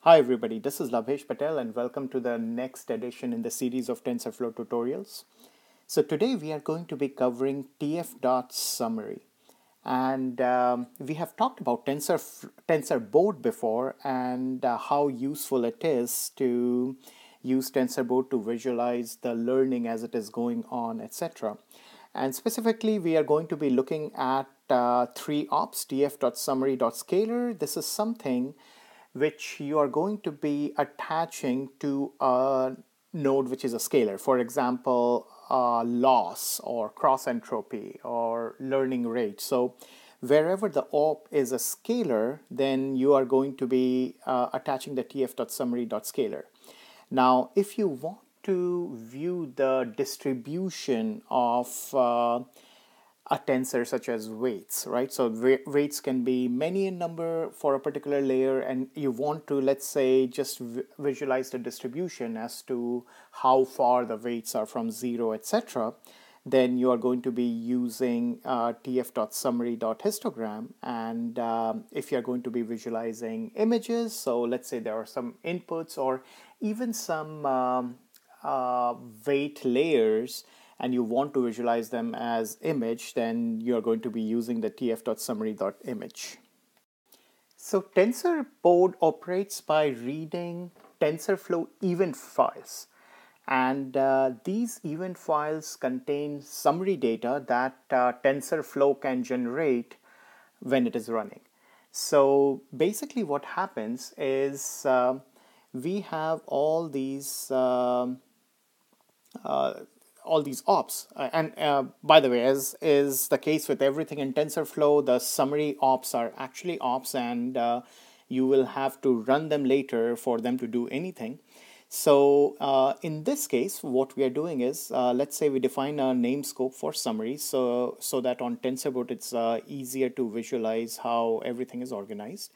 Hi everybody, this is Labhesh Patel and welcome to the next edition in the series of TensorFlow tutorials. So today we are going to be covering tf.summary, and we have talked about TensorBoard before and how useful it is to use TensorBoard to visualize the learning as it is going on, etc. And specifically we are going to be looking at three ops, tf.summary.scalar. This is something which you are going to be attaching to a node which is a scalar. For example, loss or cross entropy or learning rate. So wherever the op is a scalar, then you are going to be attaching the tf.summary.scalar. Now, if you want to view the distribution of a tensor such as weights, right? So weights can be many in number for a particular layer, and you want to, let's say, just visualize the distribution as to how far the weights are from zero, etc. Then you are going to be using tf.summary.histogram, and if you're going to be visualizing images, so let's say there are some inputs or even some weight layers, and you want to visualize them as image, then you're going to be using the tf.summary.image. So TensorBoard operates by reading TensorFlow event files. And these event files contain summary data that TensorFlow can generate when it is running. So basically what happens is we have all these ops. And by the way, as is the case with everything in TensorFlow, the summary ops are actually ops, and you will have to run them later for them to do anything. So in this case, what we are doing is, let's say we define a name scope for summary, so that on TensorBoard it's easier to visualize how everything is organized.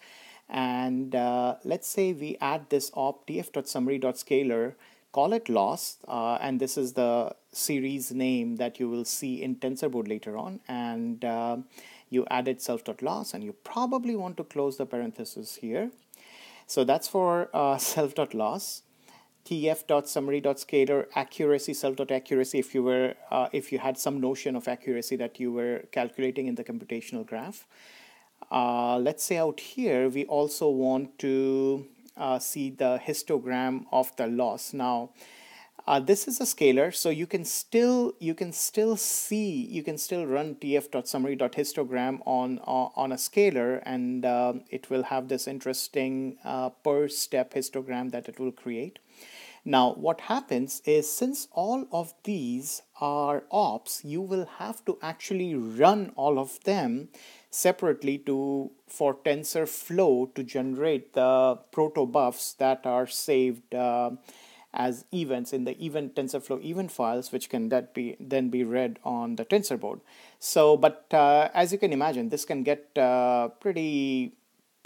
And let's say we add this op tf.summary.scalar, call it loss, and this is the series name that you will see in TensorBoard later on, and you added self.loss, and you probably want to close the parenthesis here. So that's for self.loss. tf.summary.scalar accuracy, self.accuracy, if you had some notion of accuracy that you were calculating in the computational graph. Let's say out here we also want to see the histogram of the loss. Now this is a scalar, so you can still run tf.summary.histogram on a scalar, and it will have this interesting per step histogram that it will create. Now what happens is, since all of these are ops, you will have to actually run all of them separately for TensorFlow to generate the protobufs that are saved as events in the TensorFlow event files, which can then be read on the TensorBoard. So, but as you can imagine, this can get pretty.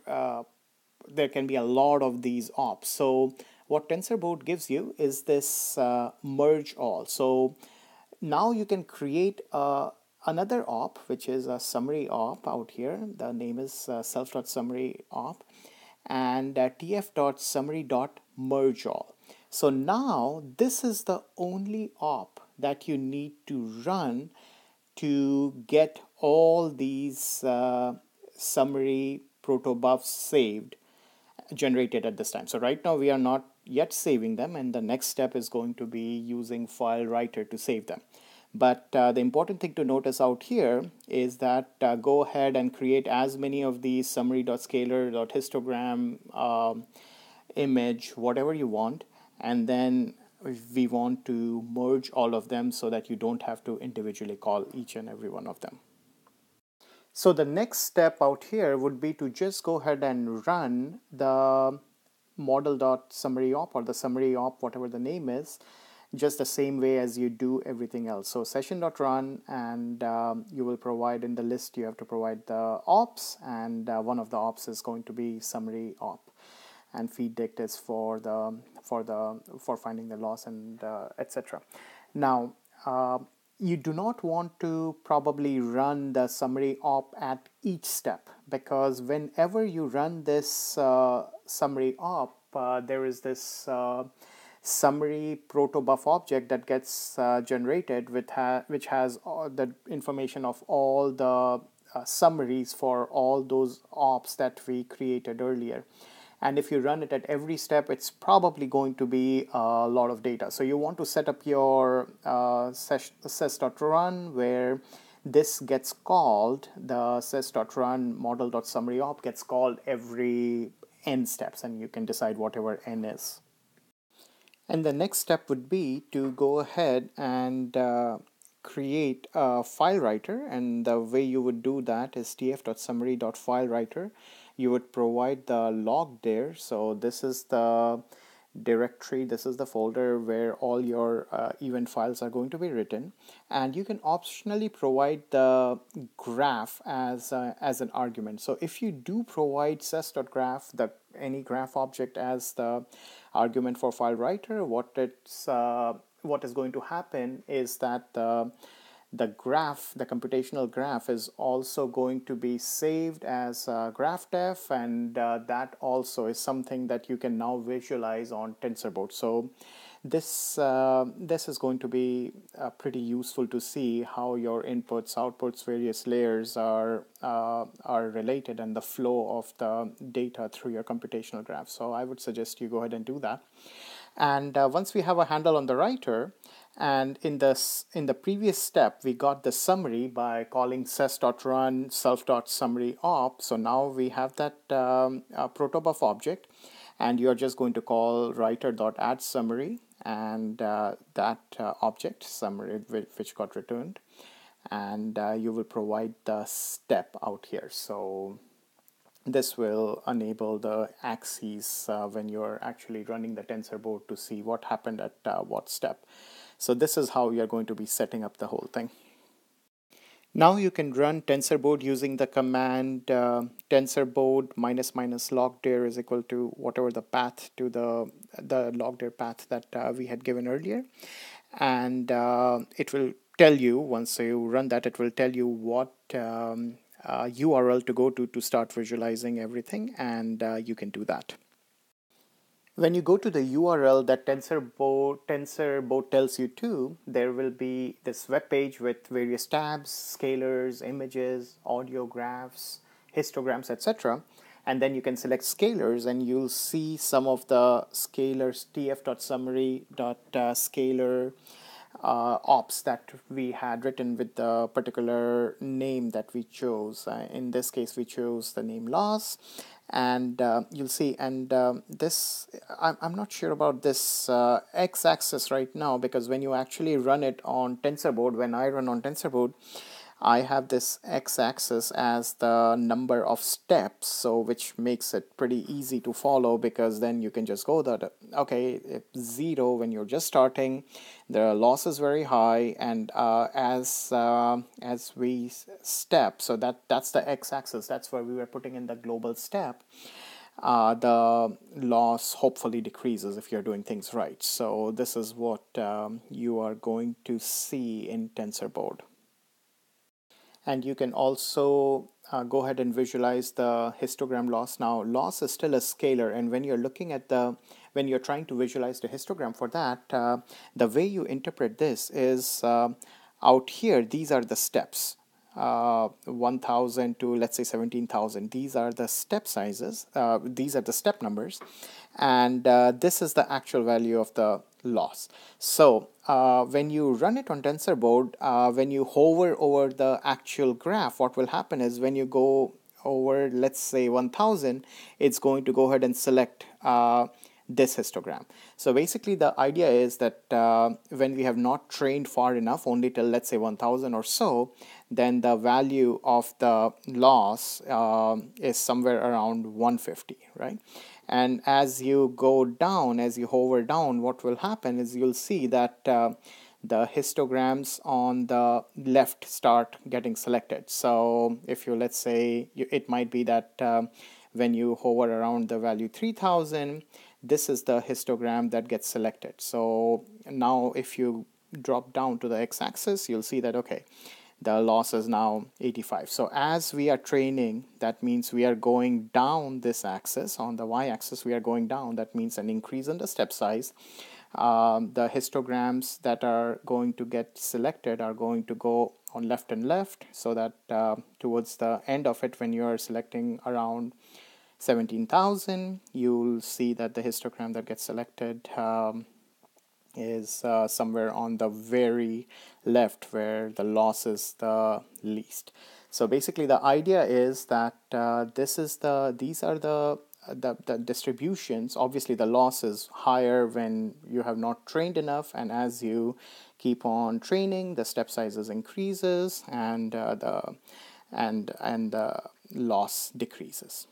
There can be a lot of these ops. So what TensorBoard gives you is this merge all. So now you can create another op, which is a summary op out here. The name is self.summary op, and tf.summary.merge all. So now this is the only op that you need to run to get all these summary protobufs saved, generated at this time. So right now we are not yet saving them, and the next step is going to be using file writer to save them. But the important thing to notice out here is that go ahead and create as many of these summary.scalar.histogram image, whatever you want, and then we want to merge all of them so that you don't have to individually call each and every one of them. So the next step out here would be to just go ahead and run the model.summary op, or the summary op, whatever the name is, just the same way as you do everything else. So session.run, and you will provide in the list, you have to provide the ops, and one of the ops is going to be summary op, and feed dict is for finding the loss, and etc. Now you do not want to probably run the summary op at each step, because whenever you run this summary op, there is this summary protobuf object that gets generated which has the information of all the summaries for all those ops that we created earlier. And if you run it at every step, it's probably going to be a lot of data. So you want to set up your ses.run where this gets called, the ses.run model.summary op gets called every n steps, and you can decide whatever n is. And the next step would be to go ahead and create a file writer, and the way you would do that is tf.summary.filewriter. You would provide the log there. So this is the directory, this is the folder where all your event files are going to be written, and you can optionally provide the graph as an argument. So if you do provide ses.graph, any graph object, as the argument for file writer, what is going to happen is that the graph, the computational graph, is also going to be saved as graph.def, and that also is something that you can now visualize on TensorBoard. So this is going to be pretty useful to see how your inputs, outputs, various layers are related, and the flow of the data through your computational graph. So I would suggest you go ahead and do that. And once we have a handle on the writer, and in the previous step we got the summary by calling ses.run self.summary op. So now we have that protobuf object, and you're just going to call writer.addSummary, and that object summary which got returned, and you will provide the step out here. So this will enable the axes when you're actually running the TensorBoard to see what happened at what step. So this is how you're going to be setting up the whole thing. Now you can run TensorBoard using the command TensorBoard --logdir is equal to whatever the path to the logdir path that we had given earlier, and it will tell you, once you run that, it will tell you what URL to go to start visualizing everything, and you can do that. When you go to the URL that TensorBoard tells you to, there will be this web page with various tabs, scalars, images, audio graphs, histograms, etc. And then you can select scalars, and you'll see some of the scalars, tf.summary.scalar ops that we had written with the particular name that we chose. In this case, we chose the name loss. And you'll see, and this, I'm not sure about this x-axis right now, because when you actually run it on TensorBoard, when I run on TensorBoard, I have this x-axis as the number of steps, so which makes it pretty easy to follow, because then you can just go that, okay, 0 when you're just starting, the loss is very high, and as we step, so that's the x-axis, that's where we were putting in the global step, the loss hopefully decreases if you're doing things right. So this is what you are going to see in TensorBoard. And you can also go ahead and visualize the histogram loss. Now, loss is still a scalar, and when you're looking at when you're trying to visualize the histogram for that, the way you interpret this is out here, these are the steps. 1,000 to, let's say, 17,000. These are the step sizes. These are the step numbers, and this is the actual value of the loss. So when you run it on TensorBoard, when you hover over the actual graph, what will happen is when you go over, let's say, 1,000, it's going to go ahead and select this histogram. So basically the idea is that when we have not trained far enough, only till, let's say, 1,000 or so, then the value of the loss is somewhere around 150, right? And as you go down, as you hover down, what will happen is you'll see that the histograms on the left start getting selected. So if you, let's say, it might be that when you hover around the value 3,000, this is the histogram that gets selected. So now if you drop down to the x-axis, you'll see that, okay, the loss is now 85. So as we are training, that means we are going down this axis. On the y-axis, we are going down. That means an increase in the step size. The histograms that are going to get selected are going to go on left and left, so that towards the end of it, when you are selecting around 17,000, you'll see that the histogram that gets selected is somewhere on the very left, where the loss is the least. So basically the idea is that these are the distributions. Obviously the loss is higher when you have not trained enough, and as you keep on training, the step sizes increases and the loss decreases.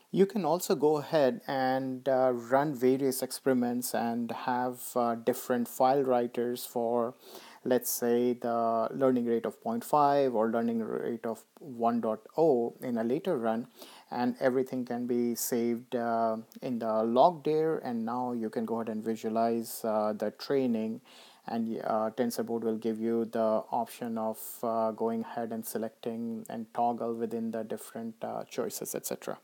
You can also go ahead and run various experiments and have different file writers for, let's say, the learning rate of 0.5 or learning rate of 1.0 in a later run, and everything can be saved in the log there, and now you can go ahead and visualize the training, and TensorBoard will give you the option of going ahead and selecting and toggle within the different choices, etc.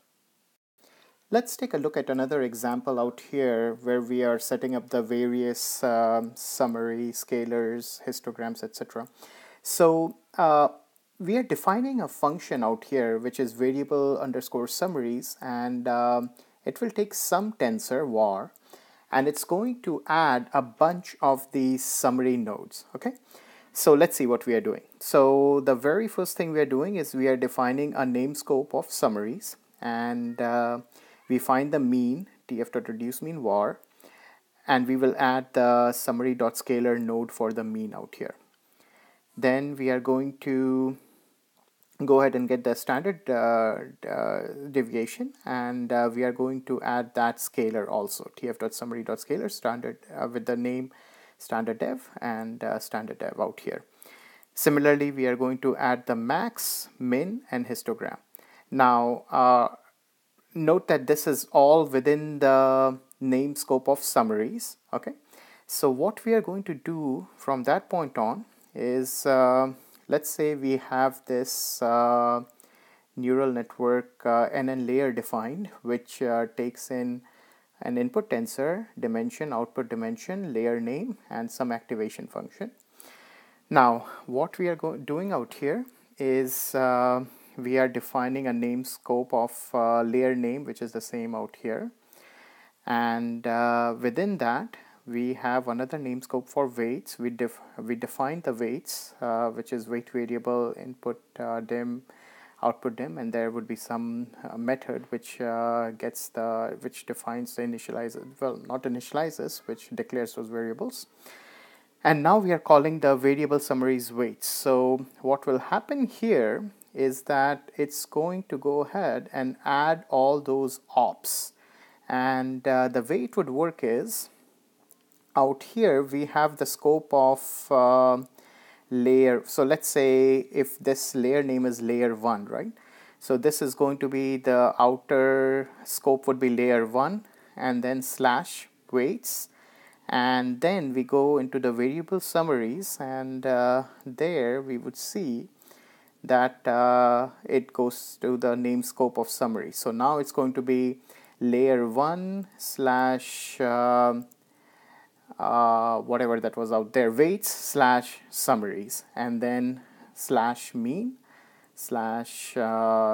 Let's take a look at another example out here where we are setting up the various summary, scalars, histograms, etc. So we are defining a function out here which is variable underscore summaries, and it will take some tensor var, and it's going to add a bunch of these summary nodes. Okay, so let's see what we are doing. So the very first thing we are doing is we are defining a namescope of summaries, and we find the mean, tf.reduceMean var, and we will add the summary.scalar node for the mean out here. Then we are going to go ahead and get the standard deviation, and we are going to add that scalar also, tf.summary.scalar standard with the name standard dev and standard dev out here. Similarly, we are going to add the max, min, and histogram. Now, note that this is all within the name scope of summaries. Okay, so what we are going to do from that point on is let's say we have this neural network NN layer defined, which takes in an input tensor, dimension, output dimension, layer name, and some activation function. Now, what we are doing out here is we are defining a name scope of layer name, which is the same out here, and within that we have another name scope for weights. We define the weights, which is weight variable, input dim, output dim, and there would be some method which which defines the initializes, well, not initializes, which declares those variables. And now we are calling the variable summaries weights. So what will happen here is that it's going to go ahead and add all those ops. And the way it would work is, out here we have the scope of layer. So let's say if this layer name is layer 1, right? So this is going to be the outer scope would be layer 1 and then slash weights. And then we go into the variable summaries, and there we would see that it goes to the name scope of summary. So now it's going to be layer 1 slash whatever that was out there, weights slash summaries, and then slash mean slash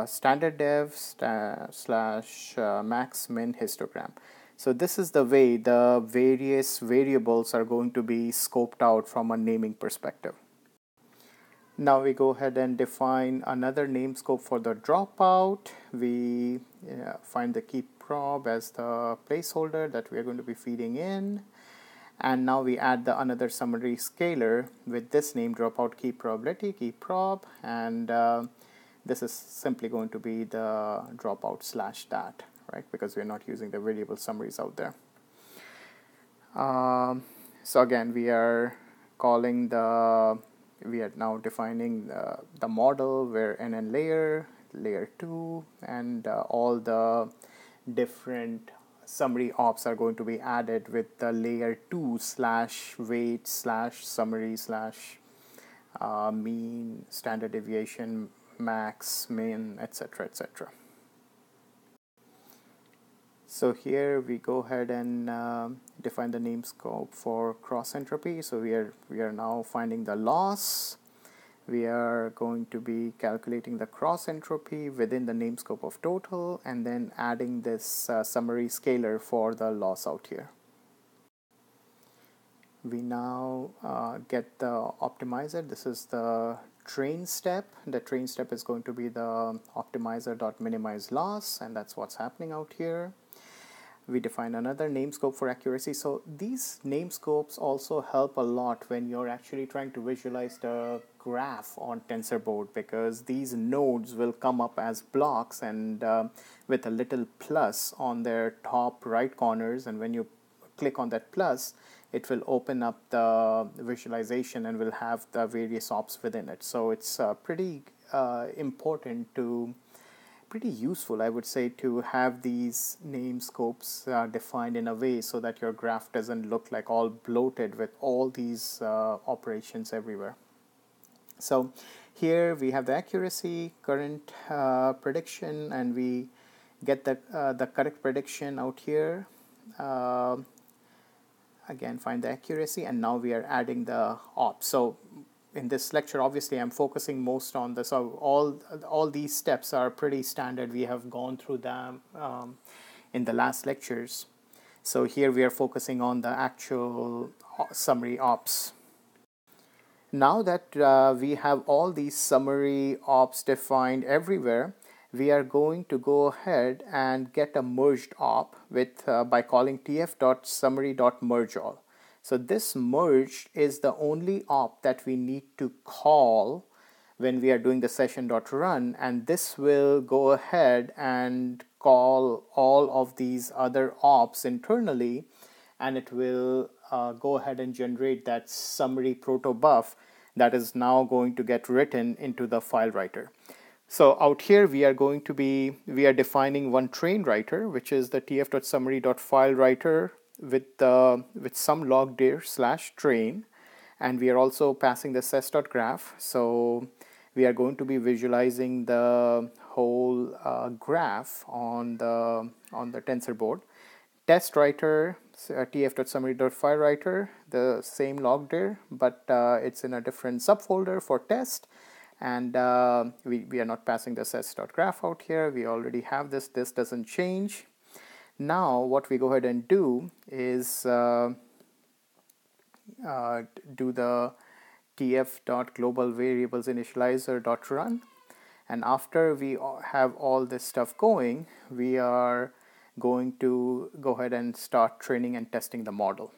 standard dev slash max min histogram. So this is the way the various variables are going to be scoped out from a naming perspective. Now we go ahead and define another name scope for the dropout. We find the key prob as the placeholder that we are going to be feeding in. And now we add the another summary scalar with this name, dropout key probability, key prob, and this is simply going to be the dropout slash that, right? Because we're not using the variable summaries out there. So again, we are now defining the model where NN layer 2, and all the different summary ops are going to be added with the layer 2 slash weight slash summary slash mean, standard deviation, max, min, etc., etc. So here we go ahead and define the name scope for cross entropy. So we are now finding the loss. We are going to be calculating the cross entropy within the name scope of total, and then adding this summary scalar for the loss out here. We now get the optimizer. This is the train step. The train step is going to be the optimizer.minimize loss, and that's what's happening out here. We define another name scope for accuracy. So these name scopes also help a lot when you're actually trying to visualize the graph on TensorBoard, because these nodes will come up as blocks and with a little plus on their top right corners, and when you click on that plus, it will open up the visualization and will have the various ops within it. So it's pretty important to pretty useful, I would say, to have these name scopes defined in a way so that your graph doesn't look like all bloated with all these operations everywhere. So here we have the accuracy, current prediction, and we get the correct prediction out here. Again, find the accuracy, and now we are adding the ops. So in this lecture, obviously, I'm focusing most on this. So all these steps are pretty standard. We have gone through them in the last lectures. So here we are focusing on the actual summary ops. Now that we have all these summary ops defined everywhere, we are going to go ahead and get a merged op with by calling tf.summary.mergeAll. So this merge is the only op that we need to call when we are doing the session.run, and this will go ahead and call all of these other ops internally, and it will go ahead and generate that summary protobuf that is now going to get written into the file writer. So out here we are defining one train writer, which is the tf.summary.file writer with some log dir / train, and we are also passing the ses.graph. So we are going to be visualizing the whole graph on the TensorBoard. Test writer, tf.summary.file writer, the same log dir, but it's in a different subfolder for test. And we are not passing the ses.graph out here. We already have this. This doesn't change. Now what we go ahead and do is do the tf.globalVariablesInitializer.run, and after we have all this stuff going, we are going to go ahead and start training and testing the model.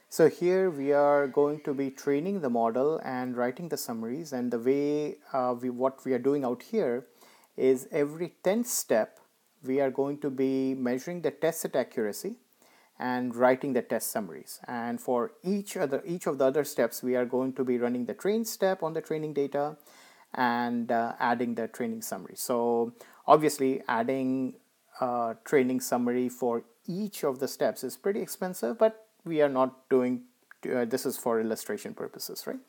So here we are going to be training the model and writing the summaries, and the way what we are doing out here is every 10th step we are going to be measuring the test set accuracy and writing the test summaries. And for each of the other steps, we are going to be running the train step on the training data and adding the training summary. So obviously adding training summary for each of the steps is pretty expensive, but we are not doing this is for illustration purposes, right?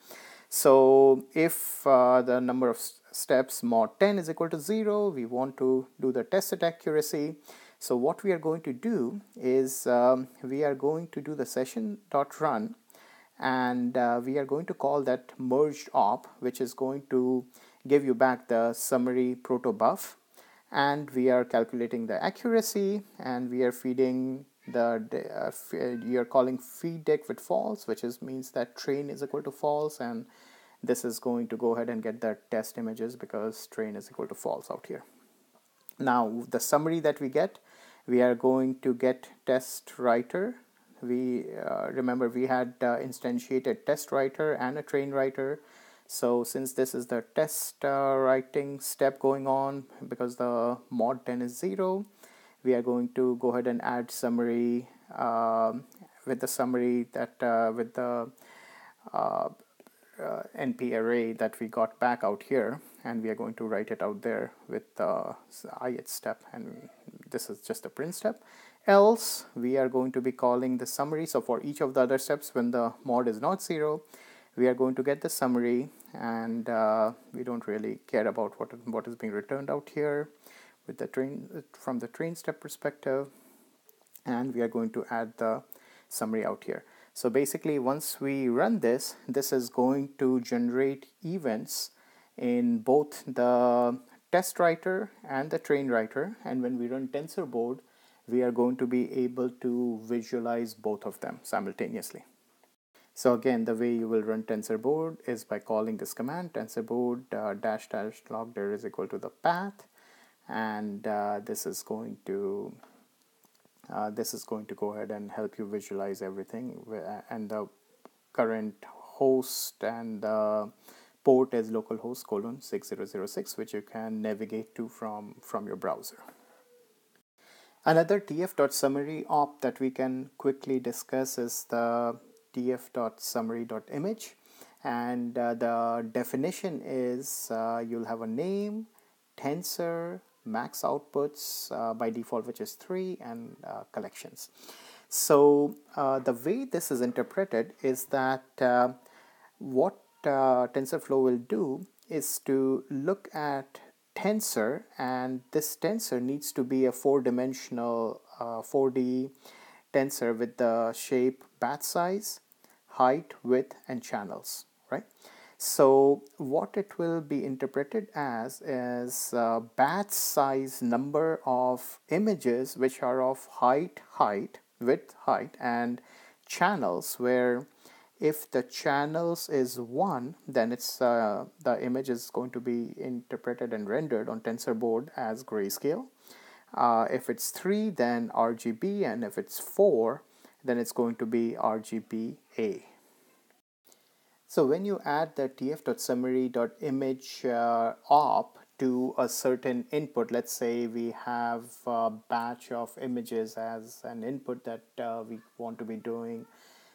So if the number of steps mod 10 is equal to 0, we want to do the test set accuracy. So what we are going to do is we are going to do the session.run, and we are going to call that merged op, which is going to give you back the summary protobuf, and we are calculating the accuracy, and we are feeding you're calling feedDict with false, which means that train is equal to false, and this is going to go ahead and get the test images because train is equal to false out here. Now the summary that we get, we are going to get test writer. We remember we had instantiated test writer and a train writer. So since this is the test writing step going on, because the mod 10 is 0, we are going to go ahead and add summary with the summary that with the NP array that we got back out here, and we are going to write it out there with the ith step, and this is just a print step. Else we are going to be calling the summary. So for each of the other steps, when the mod is not 0, we are going to get the summary, and we don't really care about what is being returned out here with the train from the train step perspective, and we are going to add the summary out here. So basically, once we run this, this is going to generate events in both the test writer and the train writer, and when we run TensorBoard, we are going to be able to visualize both of them simultaneously. So again, the way you will run TensorBoard is by calling this command TensorBoard dash dash log there is equal to the path, and this is going to go ahead and help you visualize everything, and the current host and the port is localhost colon 6006, which you can navigate to from your browser. Another tf.summary op that we can quickly discuss is the tf.summary.image, and the definition is you'll have a name, tensor, max outputs by default, which is 3, and collections. So the way this is interpreted is that what TensorFlow will do is to look at tensor, and this tensor needs to be a 4-dimensional 4D tensor with the shape batch size, height, width, and channels, right? So what it will be interpreted as is batch size number of images which are of height, width, height, and channels, where if the channels is 1, then it's the image is going to be interpreted and rendered on TensorBoard as grayscale. If it's 3, then RGB, and if it's 4, then it's going to be RGBA. So when you add the tf.summary.image op to a certain input, let's say we have a batch of images as an input that we want to be doing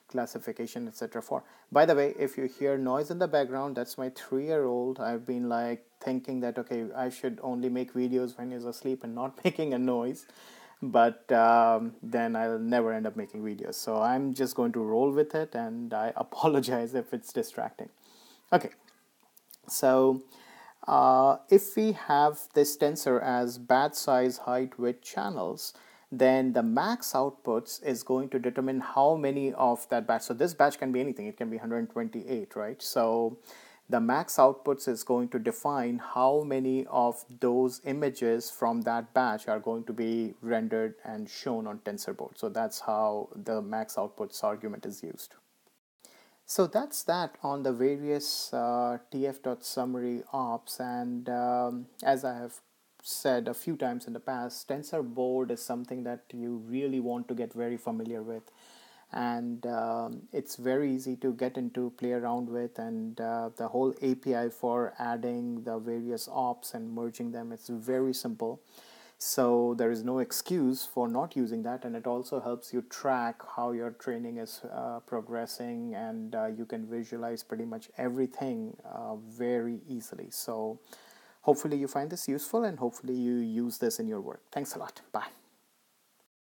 classification, etc. for. By the way, if you hear noise in the background, that's my 3-year-old. I've been like thinking that, okay, I should only make videos when he's asleep and not making a noise, but then I'll never end up making videos. So I'm just going to roll with it, and I apologize if it's distracting. Okay, so if we have this tensor as batch size, height, width, channels, then the max outputs is going to determine how many of that batch. So this batch can be anything. It can be 128, right? So the max outputs is going to define how many of those images from that batch are going to be rendered and shown on TensorBoard. So that's how the max outputs argument is used. So that's that on the various tf.summary ops, and as I have said a few times in the past, TensorBoard is something that you really want to get very familiar with, and it's very easy to get into, play around with, and the whole API for adding the various ops and merging them, it's very simple. So there is no excuse for not using that, and it also helps you track how your training is progressing, and you can visualize pretty much everything very easily. So hopefully you find this useful, and hopefully you use this in your work. Thanks a lot. Bye.